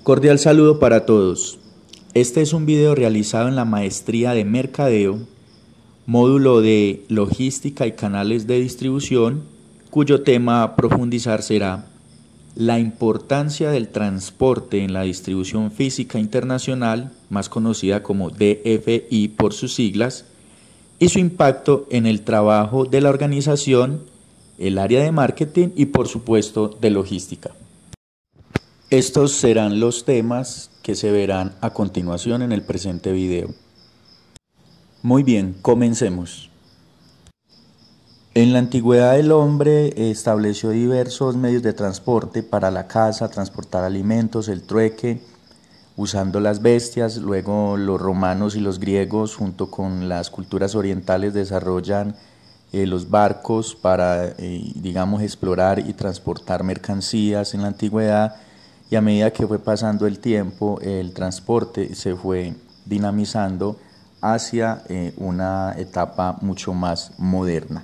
Cordial saludo para todos. Este es un video realizado en la Maestría de Mercadeo, módulo de Logística y Canales de Distribución, cuyo tema a profundizar será la importancia del transporte en la distribución física internacional, más conocida como DFI por sus siglas, y su impacto en el trabajo de la organización, el área de marketing y por supuesto de logística. Estos serán los temas que se verán a continuación en el presente video. Muy bien, comencemos. En la antigüedad el hombre estableció diversos medios de transporte para la caza, transportar alimentos, el trueque, usando las bestias. Luego los romanos y los griegos junto con las culturas orientales desarrollan los barcos para, digamos, explorar y transportar mercancías en la antigüedad. Y a medida que fue pasando el tiempo, el transporte se fue dinamizando hacia una etapa mucho más moderna.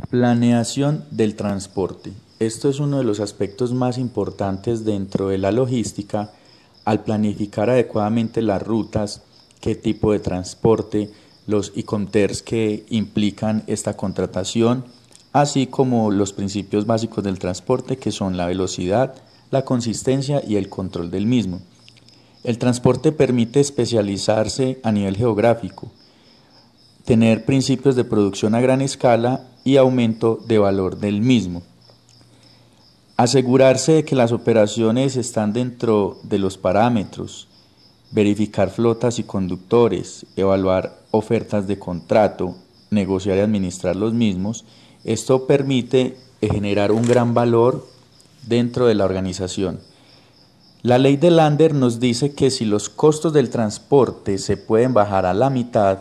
Planeación del transporte. Esto es uno de los aspectos más importantes dentro de la logística. Al planificar adecuadamente las rutas, qué tipo de transporte, los e-commerce que implican esta contratación, así como los principios básicos del transporte, que son la velocidad, la consistencia y el control del mismo. El transporte permite especializarse a nivel geográfico, tener principios de producción a gran escala y aumento de valor del mismo. Asegurarse de que las operaciones están dentro de los parámetros, verificar flotas y conductores, evaluar ofertas de contrato, negociar y administrar los mismos. Esto permite generar un gran valor dentro de la organización. La ley de Lander nos dice que si los costos del transporte se pueden bajar a la mitad,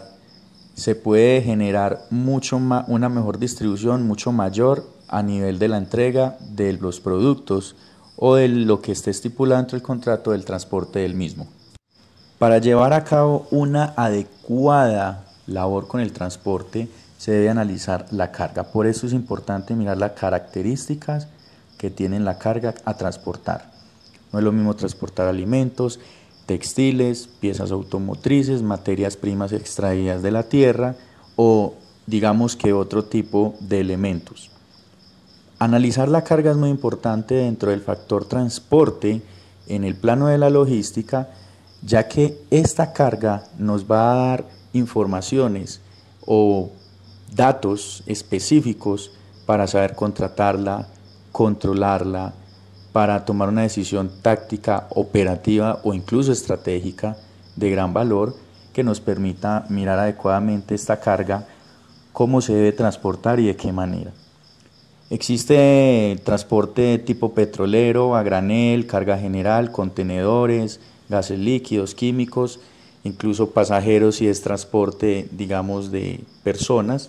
se puede generar una mejor distribución, mucho mayor a nivel de la entrega de los productos o de lo que esté estipulado dentro del contrato del transporte del mismo. Para llevar a cabo una adecuada labor con el transporte se debe analizar la carga. Por eso es importante mirar las características que tienen la carga a transportar. No es lo mismo transportar alimentos, textiles, piezas automotrices, materias primas extraídas de la tierra o digamos que otro tipo de elementos. Analizar la carga es muy importante dentro del factor transporte en el plano de la logística, ya que esta carga nos va a dar informaciones o datos específicos para saber contratarla, controlarla, para tomar una decisión táctica, operativa o incluso estratégica de gran valor que nos permita mirar adecuadamente esta carga, cómo se debe transportar y de qué manera. Existe transporte tipo petrolero, a granel, carga general, contenedores, gases líquidos, químicos, incluso pasajeros si es transporte, digamos, de personas.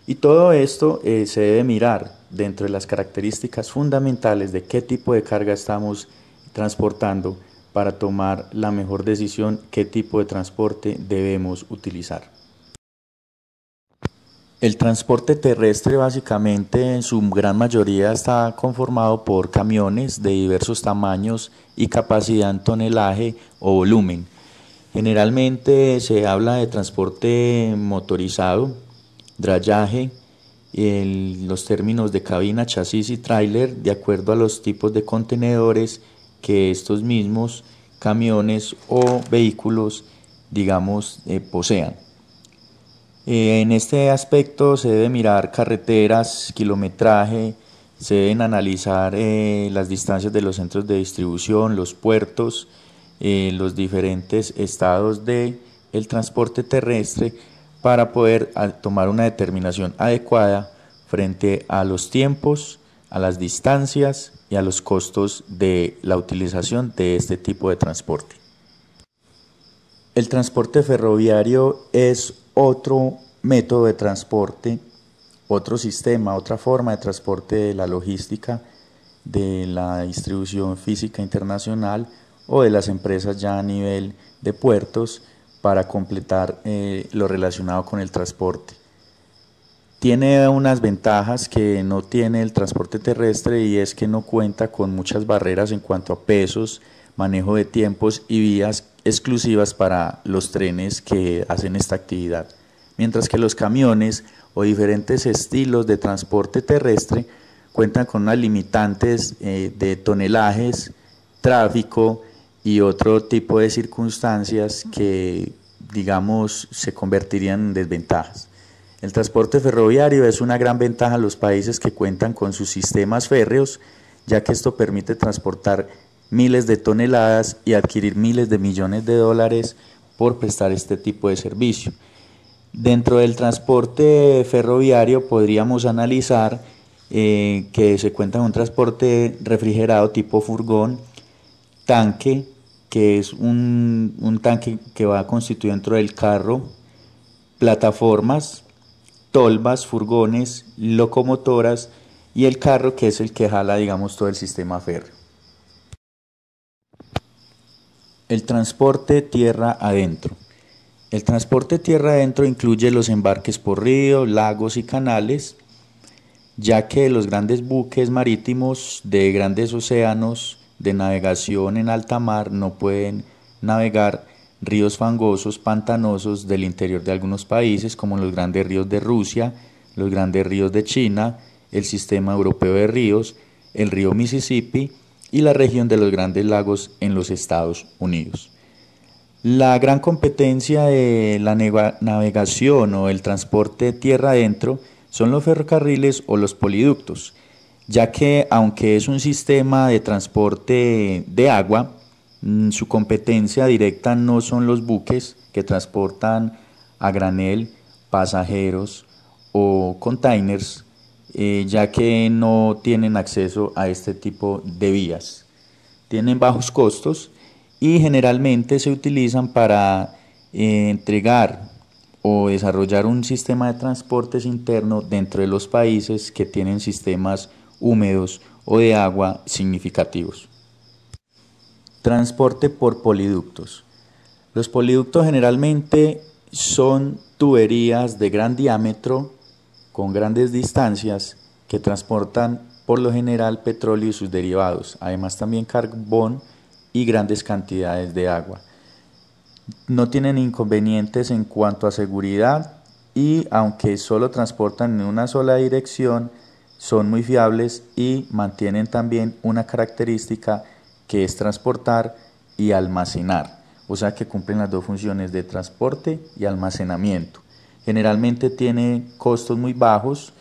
Y todo esto se debe mirar dentro de las características fundamentales de qué tipo de carga estamos transportando para tomar la mejor decisión, qué tipo de transporte debemos utilizar. El transporte terrestre básicamente en su gran mayoría está conformado por camiones de diversos tamaños y capacidad en tonelaje o volumen. Generalmente se habla de transporte motorizado, drayaje, los términos de cabina, chasis y tráiler de acuerdo a los tipos de contenedores que estos mismos camiones o vehículos, digamos, posean. En este aspecto se debe mirar carreteras, kilometraje, se deben analizar las distancias de los centros de distribución, los puertos, los diferentes estados del transporte terrestre para poder tomar una determinación adecuada frente a los tiempos, a las distancias y a los costos de la utilización de este tipo de transporte. El transporte ferroviario es otro método de transporte, otro sistema, otra forma de transporte de la logística, de la distribución física internacional o de las empresas ya a nivel de puertos para completar lo relacionado con el transporte. Tiene unas ventajas que no tiene el transporte terrestre y es que no cuenta con muchas barreras en cuanto a pesos, manejo de tiempos y vías exclusivas para los trenes que hacen esta actividad. Mientras que los camiones o diferentes estilos de transporte terrestre cuentan con unas limitantes de tonelajes, tráfico y otro tipo de circunstancias que, digamos, se convertirían en desventajas. El transporte ferroviario es una gran ventaja a los países que cuentan con sus sistemas férreos, ya que esto permite transportar miles de toneladas y adquirir miles de millones de dólares por prestar este tipo de servicio. Dentro del transporte ferroviario podríamos analizar que se cuenta con un transporte refrigerado tipo furgón, tanque, que es un tanque que va constituido dentro del carro, plataformas, tolvas, furgones, locomotoras y el carro, que es el que jala, digamos, todo el sistema férreo. El transporte tierra adentro. El transporte tierra adentro incluye los embarques por río, lagos y canales, ya que los grandes buques marítimos de grandes océanos de navegación en alta mar no pueden navegar ríos fangosos, pantanosos del interior de algunos países, como los grandes ríos de Rusia, los grandes ríos de China, el sistema europeo de ríos, el río Mississippi y la región de los grandes lagos en los Estados Unidos. La gran competencia de la navegación o el transporte tierra adentro son los ferrocarriles o los poliductos, ya que aunque es un sistema de transporte de agua, su competencia directa no son los buques que transportan a granel, pasajeros o containers, ya que no tienen acceso a este tipo de vías. Tienen bajos costos y generalmente se utilizan para entregar o desarrollar un sistema de transportes interno dentro de los países que tienen sistemas húmedos o de agua significativos. Transporte por poliductos. Los poliductos generalmente son tuberías de gran diámetro con grandes distancias que transportan por lo general petróleo y sus derivados, además también carbón y grandes cantidades de agua. No tienen inconvenientes en cuanto a seguridad y aunque solo transportan en una sola dirección, son muy fiables y mantienen también una característica que es transportar y almacenar, o sea que cumplen las dos funciones de transporte y almacenamiento. Generalmente tiene costos muy bajos,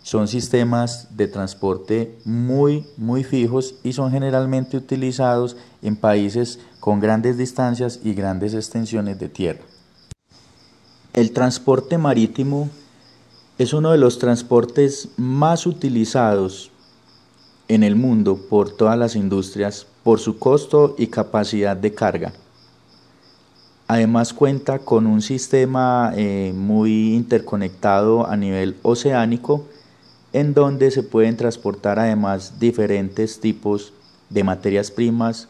son sistemas de transporte muy fijos y son generalmente utilizados en países con grandes distancias y grandes extensiones de tierra. El transporte marítimo es uno de los transportes más utilizados en el mundo por todas las industrias por su costo y capacidad de carga. Además cuenta con un sistema muy interconectado a nivel oceánico, en donde se pueden transportar además diferentes tipos de materias primas,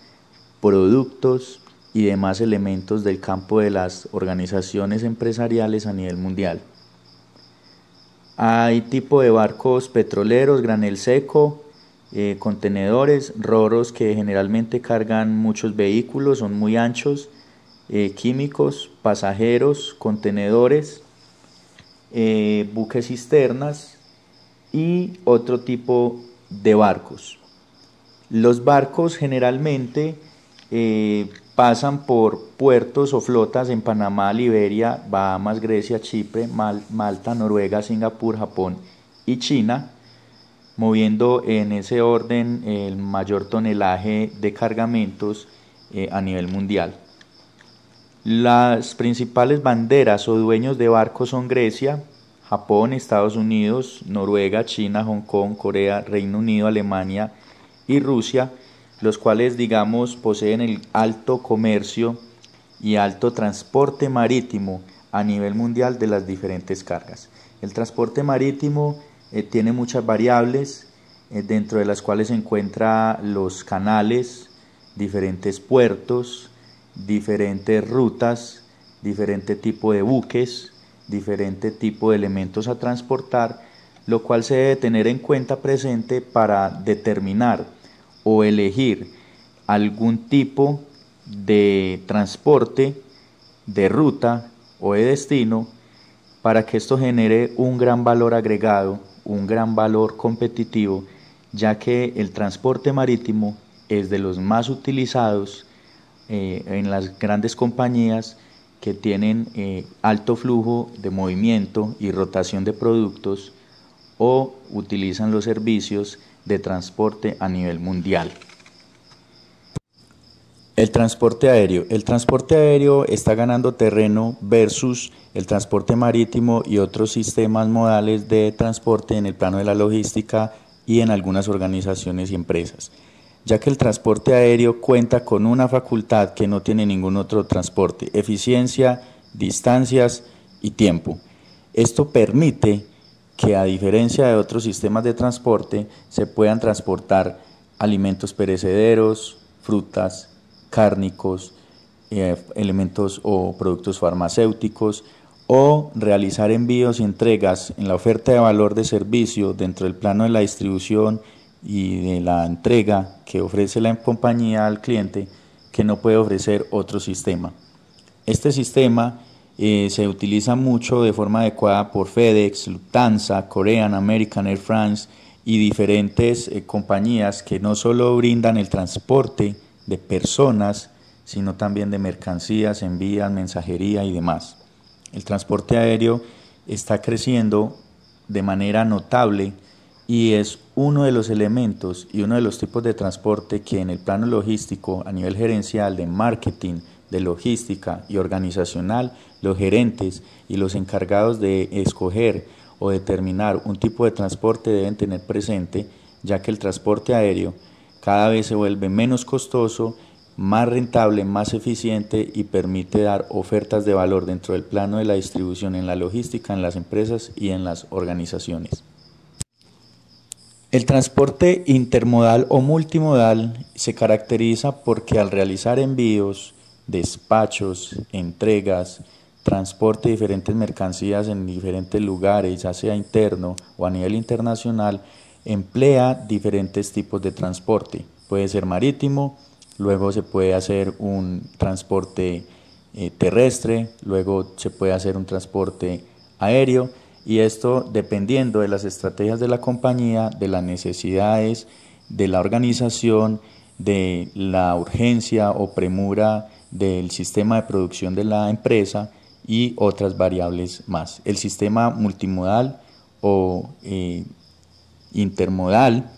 productos y demás elementos del campo de las organizaciones empresariales a nivel mundial. Hay tipo de barcos petroleros, granel seco, contenedores, roros que generalmente cargan muchos vehículos, son muy anchos, químicos, pasajeros, contenedores, buques cisternas y otro tipo de barcos. Los barcos generalmente pasan por puertos o flotas en Panamá, Liberia, Bahamas, Grecia, Chipre, Malta, Noruega, Singapur, Japón y China, moviendo en ese orden el mayor tonelaje de cargamentos a nivel mundial. Las principales banderas o dueños de barcos son Grecia, Japón, Estados Unidos, Noruega, China, Hong Kong, Corea, Reino Unido, Alemania y Rusia, los cuales, digamos, poseen el alto comercio y alto transporte marítimo a nivel mundial de las diferentes cargas. El transporte marítimo tiene muchas variables, dentro de las cuales se encuentran los canales, diferentes puertos, diferentes rutas, diferente tipo de buques, diferente tipo de elementos a transportar, lo cual se debe tener en cuenta presente para determinar o elegir algún tipo de transporte, de ruta o de destino, para que esto genere un gran valor agregado, un gran valor competitivo, ya que el transporte marítimo es de los más utilizados en las grandes compañías que tienen alto flujo de movimiento y rotación de productos o utilizan los servicios de transporte a nivel mundial. El transporte aéreo. El transporte aéreo está ganando terreno versus el transporte marítimo y otros sistemas modales de transporte en el plano de la logística y en algunas organizaciones y empresas, ya que el transporte aéreo cuenta con una facultad que no tiene ningún otro transporte: eficiencia, distancias y tiempo. Esto permite que, a diferencia de otros sistemas de transporte, se puedan transportar alimentos perecederos, frutas, cárnicos, elementos o productos farmacéuticos, o realizar envíos y entregas en la oferta de valor de servicio dentro del plano de la distribución y de la entrega que ofrece la compañía al cliente, que no puede ofrecer otro sistema. Este sistema se utiliza mucho de forma adecuada por FedEx, Lufthansa, Korean, American, Air France y diferentes compañías que no solo brindan el transporte de personas, sino también de mercancías, envíos, mensajería y demás. El transporte aéreo está creciendo de manera notable y es uno de los elementos y uno de los tipos de transporte que, en el plano logístico, a nivel gerencial, de marketing, de logística y organizacional, los gerentes y los encargados de escoger o determinar un tipo de transporte deben tener presente, ya que el transporte aéreo cada vez se vuelve menos costoso, más rentable, más eficiente y permite dar ofertas de valor dentro del plano de la distribución, en la logística, en las empresas y en las organizaciones. El transporte intermodal o multimodal se caracteriza porque, al realizar envíos, despachos, entregas, transporte de diferentes mercancías en diferentes lugares, ya sea interno o a nivel internacional, emplea diferentes tipos de transporte. Puede ser marítimo, luego se puede hacer un transporte terrestre, luego se puede hacer un transporte aéreo, y esto dependiendo de las estrategias de la compañía, de las necesidades de la organización, de la urgencia o premura del sistema de producción de la empresa y otras variables más. El sistema multimodal o intermodal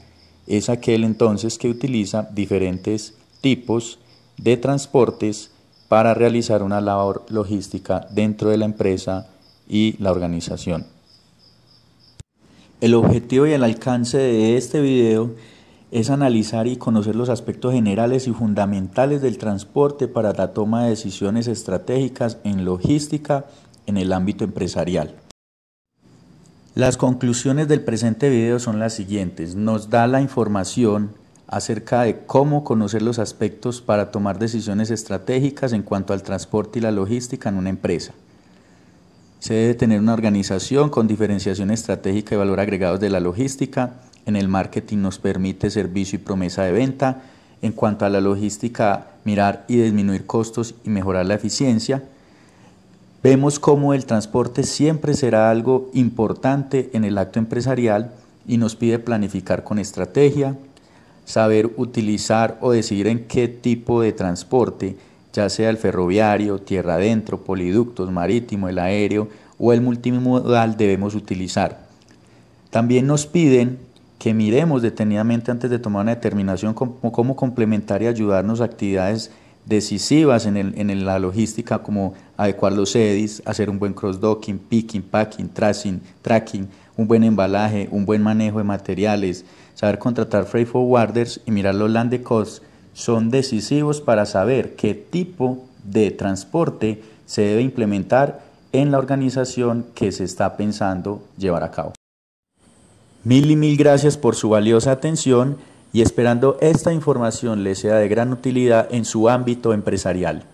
es aquel entonces que utiliza diferentes tipos de transportes para realizar una labor logística dentro de la empresa y la organización. El objetivo y el alcance de este video es analizar y conocer los aspectos generales y fundamentales del transporte para la toma de decisiones estratégicas en logística en el ámbito empresarial. Las conclusiones del presente video son las siguientes. Nos da la información acerca de cómo conocer los aspectos para tomar decisiones estratégicas en cuanto al transporte y la logística en una empresa. Se debe tener una organización con diferenciación estratégica y valor agregados de la logística. En el marketing nos permite servicio y promesa de venta. En cuanto a la logística, mirar y disminuir costos y mejorar la eficiencia. Vemos cómo el transporte siempre será algo importante en el acto empresarial y nos pide planificar con estrategia, saber utilizar o decidir en qué tipo de transporte, ya sea el ferroviario, tierra adentro, poliductos, marítimo, el aéreo o el multimodal, debemos utilizar. También nos piden que miremos detenidamente antes de tomar una determinación cómo complementar y ayudarnos a actividades decisivas en la logística, como adecuar los EDIs, hacer un buen cross-docking, picking, packing, tracking, un buen embalaje, un buen manejo de materiales, saber contratar freight forwarders y mirar los landed costs. Son decisivos para saber qué tipo de transporte se debe implementar en la organización que se está pensando llevar a cabo. Mil gracias por su valiosa atención y esperando esta información les sea de gran utilidad en su ámbito empresarial.